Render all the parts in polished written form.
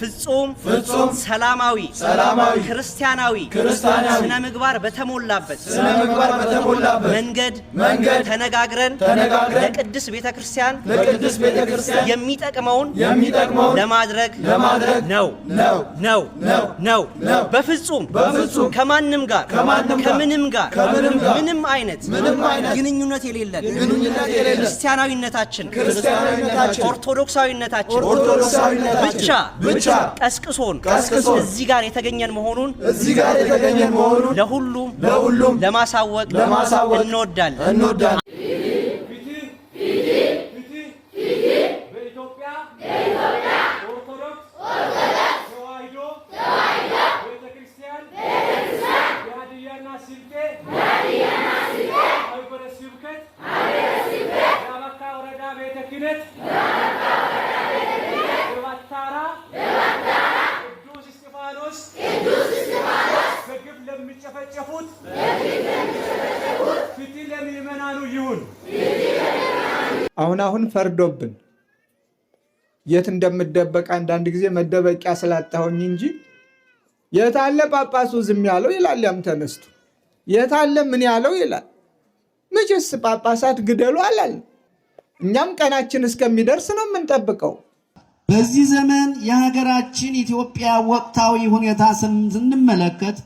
ፍጹም ሰላማዊ ክርስቲያናዊ ስነ ምግባር በተሞላበት መንገድ ተነጋግረን ለቅድስት ቤተክርስቲያን የሚጠቅመውን ለማድረግ ነው። በፍጹም ከማንም ጋር ከምንም ጋር ምንም አይነት ግንኙነት የሌለን ክርስቲያናዊነታችን ኦርቶዶክሳዊነታችን ብቻ ቀስቅሶን እዚህ ጋር የተገኘን መሆኑን ለሁሉም ለማሳወቅ እንወዳለን። በኢትዮጵያ ኦርቶዶክስ ተዋሕዶ ቤተክርስቲያን የሀዲያና ስልጤ ሀገረ ስብከት የአበካ ወረዳ ቤተ ክህነት ቅዱስ እስጢፋኖስ በግፍ ለሚጨፈጨፉት ፍትሕ ለምዕመናኑ ይሁን። አሁን ፈርዶብን የት እንደምደበቅ አንዳንድ ጊዜ መደበቂያ ስላጣሁኝ እንጂ የታለ ጳጳሱ ዝም ያለው ይላል። ያም ተነስቶ የታለ ምን ያለው ይላል። መቼስ ጳጳሳት ግደሉ አላል። እኛም ቀናችን እስከሚደርስ ነው የምንጠብቀው። በዚህ ዘመን የሀገራችን ኢትዮጵያ ወቅታዊ ሁኔታ ስንመለከት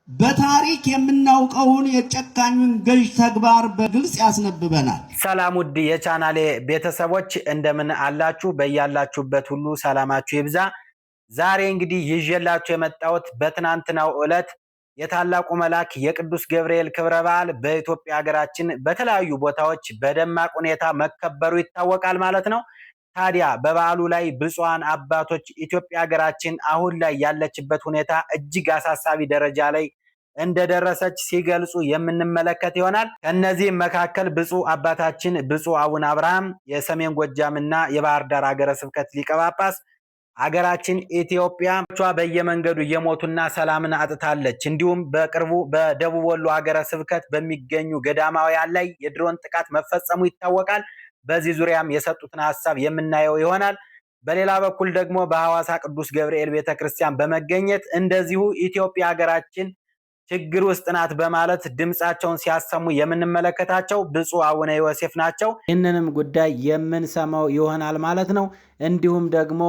በታሪክ የምናውቀውን የጨካኙን ገዥ ተግባር በግልጽ ያስነብበናል። ሰላም ውድ የቻናሌ ቤተሰቦች እንደምን አላችሁ? በያላችሁበት ሁሉ ሰላማችሁ ይብዛ። ዛሬ እንግዲህ ይዤላችሁ የመጣሁት በትናንትናው ዕለት የታላቁ መልአክ የቅዱስ ገብርኤል ክብረ በዓል በኢትዮጵያ ሀገራችን በተለያዩ ቦታዎች በደማቅ ሁኔታ መከበሩ ይታወቃል ማለት ነው። ታዲያ በበዓሉ ላይ ብፁዓን አባቶች ኢትዮጵያ ሀገራችን አሁን ላይ ያለችበት ሁኔታ እጅግ አሳሳቢ ደረጃ ላይ እንደደረሰች ሲገልጹ የምንመለከት ይሆናል። ከነዚህም መካከል ብፁዕ አባታችን ብፁዕ አቡነ አብርሃም የሰሜን ጎጃምና የባህር ዳር ሀገረ ስብከት ሊቀ ጳጳስ ሀገራችን ኢትዮጵያ በየመንገዱ እየሞቱና ሰላምን አጥታለች፣ እንዲሁም በቅርቡ በደቡብ ወሎ ሀገረ ስብከት በሚገኙ ገዳማውያን ላይ የድሮን ጥቃት መፈጸሙ ይታወቃል። በዚህ ዙሪያም የሰጡትን ሐሳብ የምናየው ይሆናል። በሌላ በኩል ደግሞ በሐዋሳ ቅዱስ ገብርኤል ቤተክርስቲያን በመገኘት እንደዚሁ ኢትዮጵያ ሀገራችን ችግር ውስጥ ናት በማለት ድምጻቸውን ሲያሰሙ የምንመለከታቸው ብፁዕ አቡነ ዮሴፍ ናቸው። ይህንንም ጉዳይ የምንሰማው ይሆናል ማለት ነው። እንዲሁም ደግሞ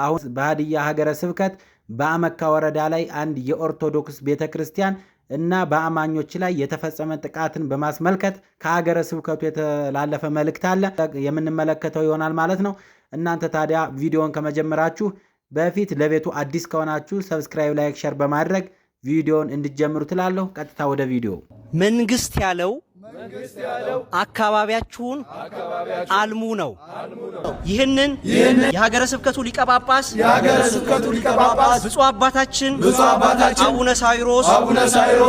አሁን በሀዲያ ሀገረ ስብከት በአመካ ወረዳ ላይ አንድ የኦርቶዶክስ ቤተክርስቲያን እና በአማኞች ላይ የተፈጸመ ጥቃትን በማስመልከት ከሀገረ ስብከቱ የተላለፈ መልእክት አለ፣ የምንመለከተው ይሆናል ማለት ነው። እናንተ ታዲያ ቪዲዮን ከመጀመራችሁ በፊት ለቤቱ አዲስ ከሆናችሁ ሰብስክራይብ፣ ላይክ፣ ሼር በማድረግ ቪዲዮን እንድትጀምሩ ትላለሁ። ቀጥታ ወደ ቪዲዮ። መንግስት ያለው አካባቢያችሁን አልሙ ነው። ይህንን የሀገረ ስብከቱ ሊቀ ጳጳስ ብፁዕ አባታችን አቡነ ሳይሮስ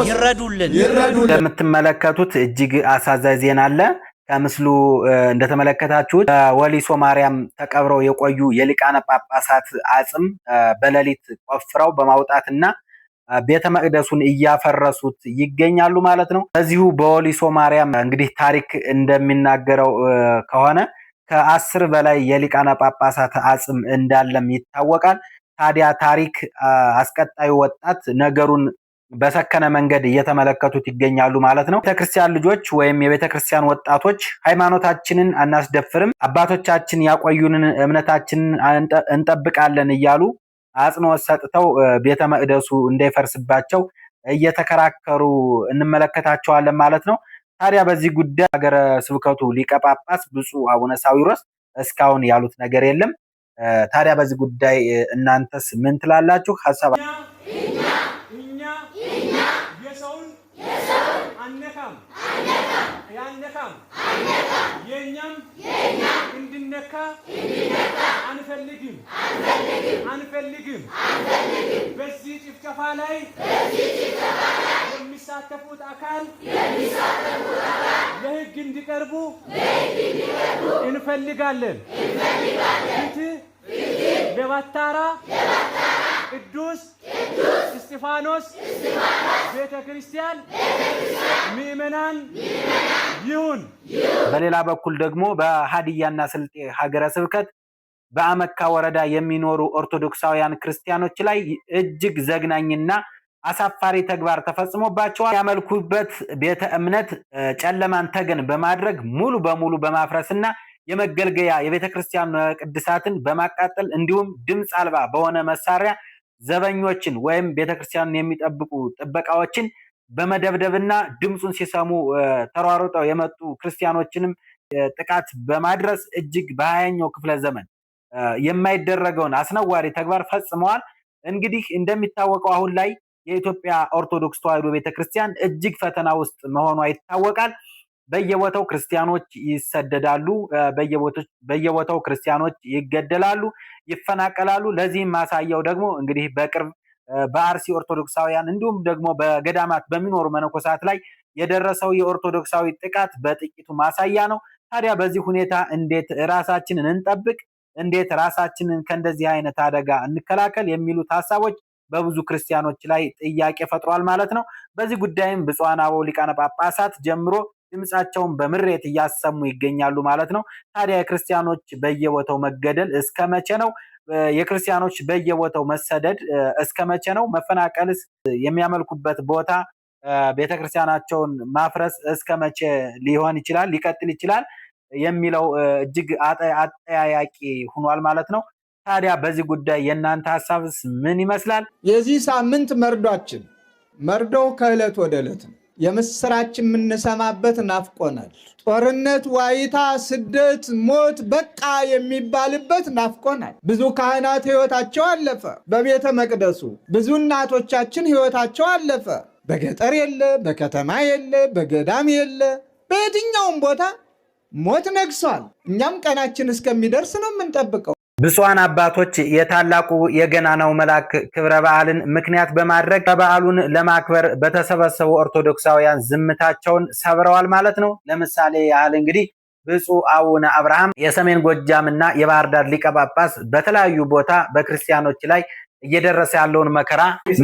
ይረዱልን። እንደምትመለከቱት እጅግ አሳዛኝ ዜና አለ። ከምስሉ እንደተመለከታችሁት በወሊሶ ማርያም ተቀብረው የቆዩ የሊቃነ ጳጳሳት አጽም በሌሊት ቆፍረው በማውጣትና ቤተ መቅደሱን እያፈረሱት ይገኛሉ ማለት ነው። በዚሁ በወሊሶ ማርያም እንግዲህ ታሪክ እንደሚናገረው ከሆነ ከ10 በላይ የሊቃነ ጳጳሳት አጽም እንዳለም ይታወቃል። ታዲያ ታሪክ አስቀጣዩ ወጣት ነገሩን በሰከነ መንገድ እየተመለከቱት ይገኛሉ ማለት ነው። ቤተክርስቲያን ልጆች ወይም የቤተክርስቲያን ወጣቶች ሃይማኖታችንን አናስደፍርም፣ አባቶቻችን ያቆዩንን እምነታችንን እንጠብቃለን እያሉ አጽንኦት ሰጥተው ቤተ መቅደሱ እንዳይፈርስባቸው እየተከራከሩ እንመለከታቸዋለን ማለት ነው። ታዲያ በዚህ ጉዳይ ሀገረ ስብከቱ ሊቀ ጳጳስ ብፁዕ አቡነ ሳዊሮስ እስካሁን ያሉት ነገር የለም። ታዲያ በዚህ ጉዳይ እናንተስ ምን ትላላችሁ? ሐሳብ እኛ የሰውን አነካም የኛም እንድነካ አንፈልግም። በዚህ ጭፍጨፋ ላይ የሚሳተፉት አካል ለሕግ እንዲቀርቡ እንፈልጋለን። ፍትሕ ለባታራ ቅዱስ እስጢፋኖስ ቤተክርስቲያን ምዕመናን ይሁን። በሌላ በኩል ደግሞ በሀዲያና ስልጤ ሀገረ ስብከት በአመካ ወረዳ የሚኖሩ ኦርቶዶክሳውያን ክርስቲያኖች ላይ እጅግ ዘግናኝና አሳፋሪ ተግባር ተፈጽሞባቸዋል። ያመልኩበት ቤተ እምነት ጨለማን ተገን በማድረግ ሙሉ በሙሉ በማፍረስና የመገልገያ የቤተ ክርስቲያን ቅድሳትን በማቃጠል እንዲሁም ድምፅ አልባ በሆነ መሳሪያ ዘበኞችን ወይም ቤተ ክርስቲያንን የሚጠብቁ ጥበቃዎችን በመደብደብና ድምፁን ሲሰሙ ተሯሩጠው የመጡ ክርስቲያኖችንም ጥቃት በማድረስ እጅግ በ20ኛው ክፍለ ዘመን የማይደረገውን አስነዋሪ ተግባር ፈጽመዋል። እንግዲህ እንደሚታወቀው አሁን ላይ የኢትዮጵያ ኦርቶዶክስ ተዋሕዶ ቤተክርስቲያን እጅግ ፈተና ውስጥ መሆኗ ይታወቃል። በየቦታው ክርስቲያኖች ይሰደዳሉ፣ በየቦታው ክርስቲያኖች ይገደላሉ፣ ይፈናቀላሉ። ለዚህም ማሳያው ደግሞ እንግዲህ በቅርብ በአርሲ ኦርቶዶክሳውያን እንዲሁም ደግሞ በገዳማት በሚኖሩ መነኮሳት ላይ የደረሰው የኦርቶዶክሳዊ ጥቃት በጥቂቱ ማሳያ ነው። ታዲያ በዚህ ሁኔታ እንዴት ራሳችንን እንጠብቅ፣ እንዴት ራሳችንን ከእንደዚህ አይነት አደጋ እንከላከል የሚሉት ሐሳቦች በብዙ ክርስቲያኖች ላይ ጥያቄ ፈጥሯል ማለት ነው። በዚህ ጉዳይም ብፁዓን አበው ሊቃነ ጳጳሳት ጀምሮ ድምጻቸውን በምሬት እያሰሙ ይገኛሉ ማለት ነው። ታዲያ የክርስቲያኖች በየቦታው መገደል እስከ መቼ ነው? የክርስቲያኖች በየቦታው መሰደድ እስከ መቼ ነው? መፈናቀልስ የሚያመልኩበት ቦታ ቤተክርስቲያናቸውን ማፍረስ እስከ መቼ ሊሆን ይችላል ሊቀጥል ይችላል የሚለው እጅግ አጠያያቂ ሆኗል ማለት ነው። ታዲያ በዚህ ጉዳይ የእናንተ ሐሳብስ ምን ይመስላል? የዚህ ሳምንት መርዷችን መርዶው ከዕለት ወደ ዕለት ነው። የምስራች የምንሰማበት ናፍቆናል። ጦርነት፣ ዋይታ፣ ስደት፣ ሞት በቃ የሚባልበት ናፍቆናል። ብዙ ካህናት ሕይወታቸው አለፈ በቤተ መቅደሱ። ብዙ እናቶቻችን ሕይወታቸው አለፈ። በገጠር የለ፣ በከተማ የለ፣ በገዳም የለ፣ በየትኛውም ቦታ ሞት ነግሷል። እኛም ቀናችን እስከሚደርስ ነው የምንጠብቀው። ብፁዓን አባቶች የታላቁ የገናናው መልአክ ክብረ በዓልን ምክንያት በማድረግ በዓሉን ለማክበር በተሰበሰቡ ኦርቶዶክሳውያን ዝምታቸውን ሰብረዋል ማለት ነው። ለምሳሌ ያህል እንግዲህ ብፁዕ አቡነ አብርሃም የሰሜን ጎጃምና የባህር ዳር ሊቀ ጳጳስ በተለያዩ ቦታ በክርስቲያኖች ላይ እየደረሰ ያለውን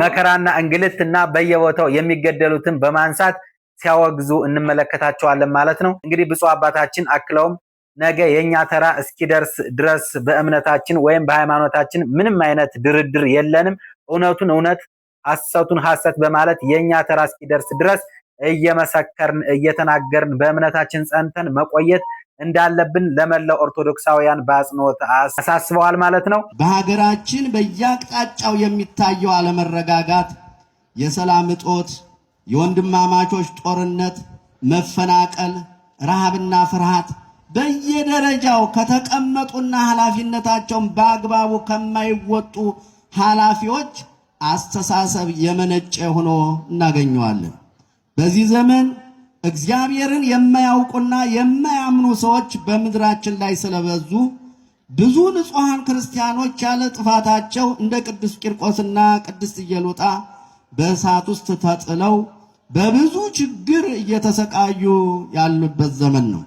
መከራና እንግልትና በየቦታው የሚገደሉትን በማንሳት ሲያወግዙ እንመለከታቸዋለን ማለት ነው። እንግዲህ ብፁዕ አባታችን አክለውም ነገ የኛ ተራ እስኪደርስ ድረስ በእምነታችን ወይም በሃይማኖታችን ምንም አይነት ድርድር የለንም። እውነቱን እውነት ሐሰቱን ሐሰት በማለት የኛ ተራ እስኪደርስ ድረስ እየመሰከርን እየተናገርን በእምነታችን ጸንተን መቆየት እንዳለብን ለመላው ኦርቶዶክሳውያን በአጽንኦት አሳስበዋል ማለት ነው። በሀገራችን በየአቅጣጫው የሚታየው አለመረጋጋት፣ የሰላም እጦት፣ የወንድማማቾች ጦርነት፣ መፈናቀል፣ ረሃብና ፍርሃት በየደረጃው ከተቀመጡና ኃላፊነታቸውን በአግባቡ ከማይወጡ ኃላፊዎች አስተሳሰብ የመነጨ ሆኖ እናገኘዋለን። በዚህ ዘመን እግዚአብሔርን የማያውቁና የማያምኑ ሰዎች በምድራችን ላይ ስለበዙ ብዙ ንጹሐን ክርስቲያኖች ያለ ጥፋታቸው እንደ ቅዱስ ቂርቆስና ቅድስት ኢየሉጣ በእሳት ውስጥ ተጥለው በብዙ ችግር እየተሰቃዩ ያሉበት ዘመን ነው።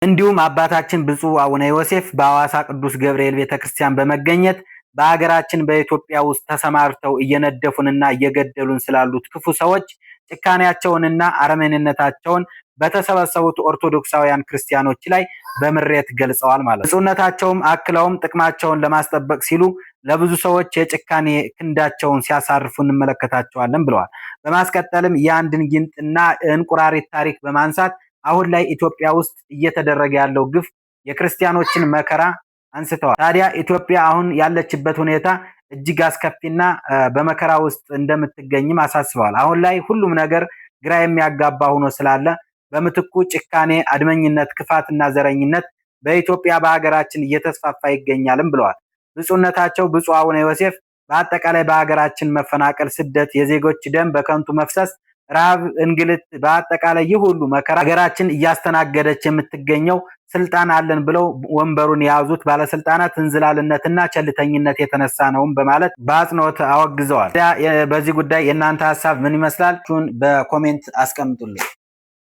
እንዲሁም አባታችን ብፁዕ አቡነ ዮሴፍ በሐዋሳ ቅዱስ ገብርኤል ቤተክርስቲያን በመገኘት በሀገራችን በኢትዮጵያ ውስጥ ተሰማርተው እየነደፉንና እየገደሉን ስላሉት ክፉ ሰዎች ጭካኔያቸውንና አረመኔነታቸውን በተሰበሰቡት ኦርቶዶክሳውያን ክርስቲያኖች ላይ በምሬት ገልጸዋል ማለት ነው። ብፁዕነታቸውም አክለውም ጥቅማቸውን ለማስጠበቅ ሲሉ ለብዙ ሰዎች የጭካኔ ክንዳቸውን ሲያሳርፉ እንመለከታቸዋለን ብለዋል። በማስቀጠልም የአንድን ጊንጥና እንቁራሪት ታሪክ በማንሳት አሁን ላይ ኢትዮጵያ ውስጥ እየተደረገ ያለው ግፍ የክርስቲያኖችን መከራ አንስተዋል። ታዲያ ኢትዮጵያ አሁን ያለችበት ሁኔታ እጅግ አስከፊና በመከራ ውስጥ እንደምትገኝም አሳስበዋል። አሁን ላይ ሁሉም ነገር ግራ የሚያጋባ ሆኖ ስላለ በምትኩ ጭካኔ፣ አድመኝነት፣ ክፋትና ዘረኝነት በኢትዮጵያ በሀገራችን እየተስፋፋ ይገኛልም ብለዋል። ብፁዕነታቸው ብፁዕ አቡነ ዮሴፍ በአጠቃላይ በሀገራችን መፈናቀል፣ ስደት፣ የዜጎች ደም በከንቱ መፍሰስ፣ ረሃብ፣ እንግልት በአጠቃላይ ይህ ሁሉ መከራ ሀገራችን እያስተናገደች የምትገኘው ስልጣን አለን ብለው ወንበሩን የያዙት ባለስልጣናት እንዝላልነትና ቸልተኝነት የተነሳ ነውም በማለት በአጽንኦት አወግዘዋል። በዚህ ጉዳይ የእናንተ ሐሳብ ምን ይመስላል? በኮሜንት አስቀምጡልኝ።